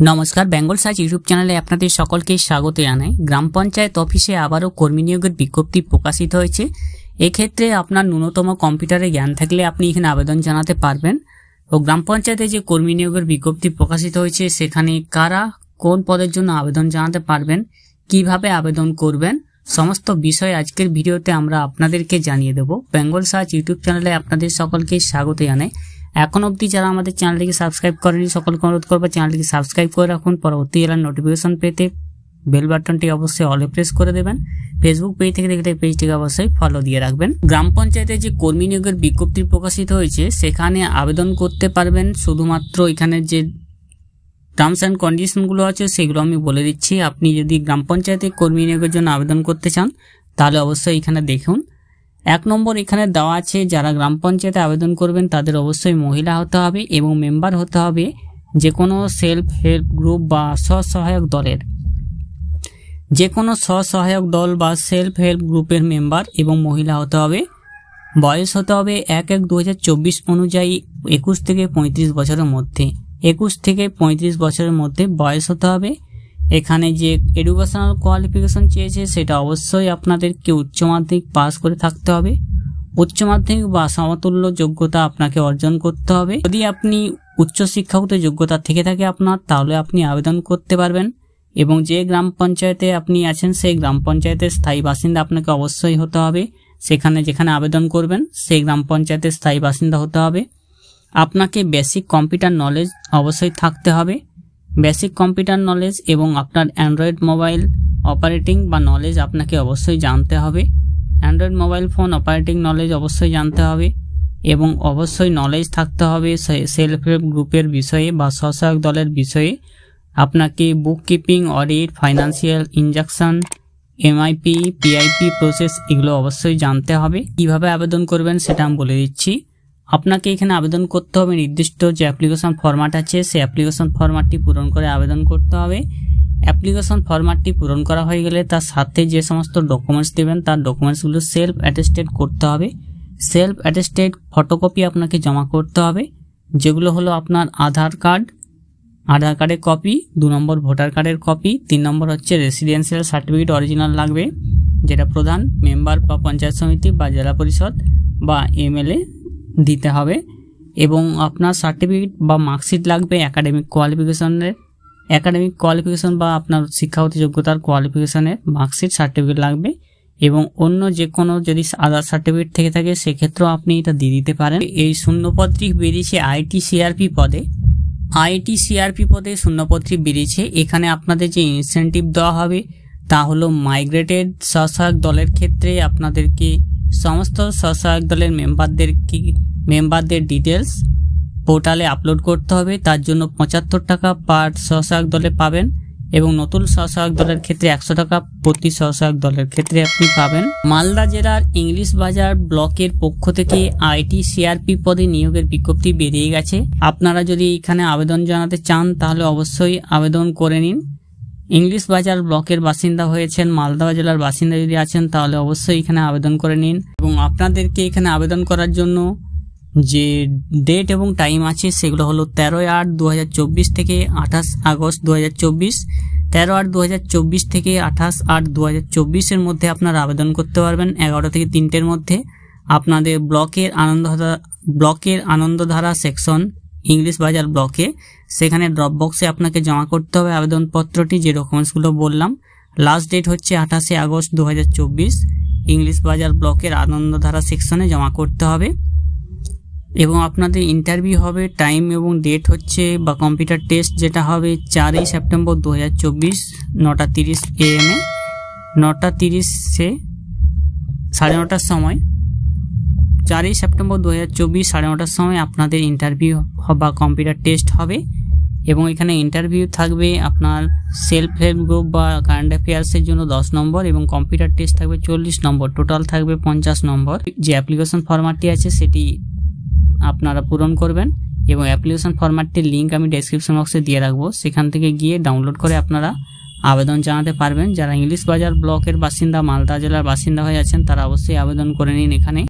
নমস্কার, Bengal search YouTube চ্যানেলে আপনাদের সকলকে স্বাগত জানাই। গ্রাম পঞ্চায়েত অফিসে আবারও কর্মী নিয়োগের বিজ্ঞপ্তি প্রকাশিত হয়েছে। এক্ষেত্রে আপনার ন্যূনতম কম্পিউটারে জ্ঞান থাকলে আপনি এখানে আবেদন জানাতে পারবেন। তো গ্রাম পঞ্চায়েতে যে কর্মী নিয়োগের বিজ্ঞপ্তি প্রকাশিত হয়েছে সেখানে কারা কোন পদের জন্য আবেদন জানাতে পারবেন, কিভাবে আবেদন করবেন, সমস্ত বিষয় আজকের ভিডিওতে আমরা আপনাদেরকে জানিয়ে দেব। বেঙ্গল সার্চ ইউটিউব চ্যানেলে আপনাদের সকলকে স্বাগত জানাই। এখন অবধি যারা আমাদের চ্যানেলটিকে সাবস্ক্রাইব করেনি সকলকে অনুরোধ করবো চ্যানেলটিকে সাবস্ক্রাইব করে রাখুন। পরবর্তী জেলার নোটিফিকেশন পেতে বেল বাটনটি অবশ্যই অলে প্রেস করে দেবেন। ফেসবুক পেজ থেকে দেখলে পেজটিকে অবশ্যই ফলো দিয়ে রাখবেন। গ্রাম পঞ্চায়েতে যে কর্মী নিয়োগের বিজ্ঞপ্তি প্রকাশিত হয়েছে সেখানে আবেদন করতে পারবেন শুধুমাত্র এখানে যে টার্মস অ্যান্ড কন্ডিশনগুলো আছে সেগুলো আমি বলে দিচ্ছি। আপনি যদি গ্রাম পঞ্চায়েতে কর্মী নিয়োগের জন্য আবেদন করতে চান তাহলে অবশ্যই এখানে দেখুন। 1 নম্বর এখানে দেওয়া আছে, যারা গ্রাম পঞ্চায়েতে আবেদন করবেন তাদের অবশ্যই মহিলা হতে হবে এবং মেম্বার হতে হবে যে কোনো সেলফ হেল্প গ্রুপ বা স্বসহায়ক দলের, যে কোনো স্বসহায়ক দল বা সেলফ হেল্প গ্রুপের মেম্বার এবং মহিলা হতে হবে। বয়স হতে হবে 1/1/2024 অনুযায়ী 21 থেকে 35 বছরের মধ্যে। 21 থেকে 35 বছরের মধ্যে বয়স হতে হবে। এখানে যে এডুকেশনাল কোয়ালিফিকেশন চেয়েছে সেটা অবশ্যই আপনাদেরকে উচ্চ মাধ্যমিক পাস করে থাকতে হবে। উচ্চ মাধ্যমিক বা সমতুল্য যোগ্যতা আপনাকে অর্জন করতে হবে। যদি আপনি উচ্চ শিক্ষাগত যোগ্যতা থেকে থাকে আপনার, তাহলে আপনি আবেদন করতে পারবেন। এবং যে গ্রাম পঞ্চায়েতে আপনি আছেন সেই গ্রাম পঞ্চায়েতের স্থায়ী বাসিন্দা আপনাকে অবশ্যই হতে হবে। সেখানে যেখানে আবেদন করবেন সেই গ্রাম পঞ্চায়েতের স্থায়ী বাসিন্দা হতে হবে। আপনাকে বেসিক কম্পিউটার নলেজ অবশ্যই থাকতে হবে। বেসিক কম্পিউটার নলেজ এবং আপনার অ্যান্ড্রয়েড মোবাইল অপারেটিং বা নলেজ আপনাকে অবশ্যই জানতে হবে। Android mobile phone operating knowledge অবশ্যই জানতে হবে এবং অবশ্যই নলেজ থাকতে হবে সেলফ হেল্প গ্রুপের বিষয়ে বা স্বসহায়ক দলের বিষয়ে। আপনাকে bookkeeping, audit, financial injection, MIP, PIP process এগুলো অবশ্যই জানতে হবে। কিভাবে আবেদন করবেন সেটা আমি বলে দিচ্ছি। আপনাকে এখানে আবেদন করতে হবে, নির্দিষ্ট যে অ্যাপ্লিকেশন ফরম্যাট আছে সেই অ্যাপ্লিকেশন ফরম্যাটটি পূরণ করে আবেদন করতে হবে। অ্যাপ্লিকেশন ফরম্যাটটি পূরণ করা হয়ে গেলে তার সাথে যে সমস্ত ডকুমেন্টস দেবেন তার ডকুমেন্টসগুলো সেলফ অ্যাটেস্টেড করতে হবে। সেলফ অ্যাটেস্টেড ফটোকপি আপনাকে জমা করতে হবে, যেগুলো হলো আপনার আধার কার্ডের কপি, 2 নম্বর ভোটার কার্ডের কপি, 3 নম্বর হচ্ছে রেসিডেন্সিয়াল সার্টিফিকেট অরিজিনাল লাগবে, যেটা প্রধান, মেম্বার বা পঞ্চায়েত সমিতি বা জেলা পরিষদ বা এমএলএ দিতে হবে। এবং আপনার সার্টিফিকেট বা মার্কশিট লাগবে একাডেমিক কোয়ালিফিকেশন বা আপনার শিক্ষাগত যোগ্যতার কোয়ালিফিকেশনের মার্কশিট সার্টিফিকেট লাগবে। এবং অন্য যে কোনো যদি আদার সার্টিফিকেট থেকে থাকে সেক্ষেত্রেও আপনি এটা দিয়ে দিতে পারেন। এই শূন্যপদটি বেরিয়েছে আইটি সিআরপি পদে শূন্যপদটি বেরিয়েছে। এখানে আপনাদের যে ইনসেনটিভ দেওয়া হবে তা হলো মাইগ্রেটেড স্বসহায়ক দলের ক্ষেত্রে আপনাদেরকে সমস্ত স্বসহায়ক দলের মেম্বারদের ডিটেলস পোর্টালে আপলোড করতে হবে। তার জন্য 75 টাকা পার স্বসহায়ক দলে পাবেন এবং নতুন স্বসহায়ক দলের ক্ষেত্রে 100 টাকা প্রতি স্বসহায়ক দলের ক্ষেত্রে আপনি পাবেন। মালদা জেলার ইংলিশ বাজার ব্লকের পক্ষ থেকে আইটি সিআরপি পদে নিয়োগের বিজ্ঞপ্তি বেরিয়ে গেছে। আপনারা যদি এখানে আবেদন জানাতে চান তাহলে অবশ্যই আবেদন করে নিন। ইংলিশ বাজার ব্লকের বাসিন্দা হয়েছেন, মালদা জেলার বাসিন্দা যদি আছেন তাহলে অবশ্যই এখানে আবেদন করে নিন। এবং আপনাদেরকে এখানে আবেদন করার জন্য যে ডেট এবং টাইম আছে সেগুলো হলো 13/8/2024 থেকে 28 আগস্ট 2024। 13/8/2024 থেকে 28 8 2024 এর মধ্যে আপনারা আবেদন করতে পারবেন 11টা থেকে 3টের মধ্যে। আপনাদের ব্লকের আনন্দধারা সেকশন ইংলিশ বাজার ব্লকে, সেখানে ড্রপ বক্সে আপনাকে জমা করতে হবে আবেদনপত্রটি, যে ডকুমেন্টসগুলো বললাম। লাস্ট ডেট হচ্ছে 28 আগস্ট 2024। ইংলিশ বাজার ব্লকের আনন্দধারা সেকশনে জমা করতে হবে। এবং আপনাদের ইন্টারভিউ হবে, টাইম এবং ডেট হচ্ছে বা কম্পিউটার টেস্ট যেটা হবে 4 সেপ্টেম্বর 2024 9:30 AM 9:30 9:30 সময়। 4 সেপ্টেম্বর 2024 9:30 সময় আপনাদের ইন্টারভিউ বা কম্পিউটার টেস্ট হবে। এবং এখানে ইন্টারভিউ থাকবে আপনার সেলফ হেল্প গ্রুপ বা কারেন্ট অ্যাফেয়ার্সের জন্য 10 নম্বর এবং কম্পিউটার টেস্ট থাকবে 40 নম্বর, টোটাল থাকবে 50 নম্বর। যে অ্যাপ্লিকেশন ফরম্যাটটি আছে সেটি আপনারা পূরণ করবেন এবং অ্যাপ্লিকেশন ফরম্যাটটির লিঙ্ক আমি ডেসক্রিপশন বক্সে দিয়ে রাখবো, সেখান থেকে গিয়ে ডাউনলোড করে আপনারা আবেদন জানাতে পারবেন। যারা ইংলিশ বাজার ব্লকের বাসিন্দা, মালদা জেলার বাসিন্দা হয়ে আছেন তারা অবশ্যই আবেদন করে নিন এখানে।